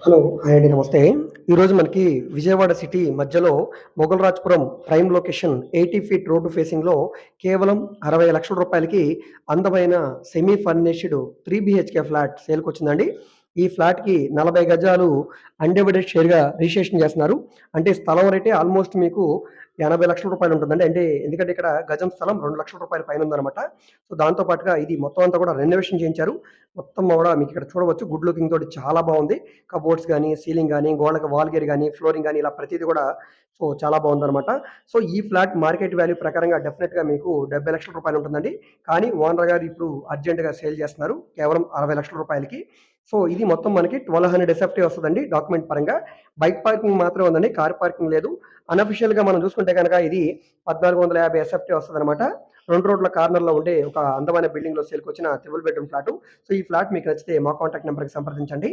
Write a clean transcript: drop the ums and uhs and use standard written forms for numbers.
Hello. Hi అండి. నమస్తే. ఈరోజు మనకి విజయవాడ సిటీ మధ్యలో Mogalrajpuram prime location 80 feet road ఫేసింగ్‌లో కేవలం రూ. 60,00,000కి అందమైన సెమీ ఫర్నిష్డ్ 3 బీహెచ్‌కే ఫ్లాట్ సేల్‌కొచ్చిందండి. ఈ ఫ్లాట్‌కి 40 గజాలు అన్‌డివైడెడ్ షేర్‌గా రిజిస్ట్రేషన్ చేస్తున్నారు. అంటే స్థలం రేటే ఆల్‌మోస్ట్ మీకు రూ. 80,00,000 ఉంటుందండి. ఎందుకంటే ఇక్కడ గజం స్థలం రూ. 2,00,000 పైన ఉందన్నమాట. సో, దాంతో పాటుగా ఇది మొత్తం అంతా కూడా రెనోవేషన్ చేయించారు. మొత్తం కూడా మీకిక్కడ చూడవచ్చు గుడ్ లుకింగ్ తోటి చాలా బావుంది. కబోర్డ్స్ గాని, సీలింగ్ గాని, గోడకి వాల్ గేర్ గాని, ఫ్లోరింగ్ గాని ఇలా ప్రతీది కూడా చాలా బావుందనమాట. సో, ఈ ఫ్లాట్ మార్కెట్ వాల్యూ ప్రకారంగా డెఫినిట్‌గా మీకు రూ. 70,00,000 ఉంటుందండి. కానీ ఓనర్ గారు ఇప్పుడు అర్జెంట్‌గా సేల్ చేస్తున్నారు. కేవలం రూ. 60,00,000కి. సో, ఇది మొత్తం మనకి 1200 ఎస్ఎఫ్‌టీ వస్తదండి డాక్యుమెంట్ పరంగా. బైక్ పార్కింగ్ మాత్రమే ఉందండి. కార్ పార్కింగ్ లేదు. అన్‌అఫిషియల్‌గా మనం చూసుకుంటే గనక ఇది 1450 ఎస్ఎఫ్‌టీ వస్తదనమాట. 2 రోడ్ల కార్నర్‌లో ఉండే ఒక అందమైన బిల్డింగ్‌లో సేల్‌కొచ్చిన త్రిబుల్ బెడ్‌రూమ్ ఫ్లాటు. సో, ఈ ఫ్లాట్ మీకు నచ్చితే మా కాంటాక్ట్ నంబర్‌కి సంప్రదించండి.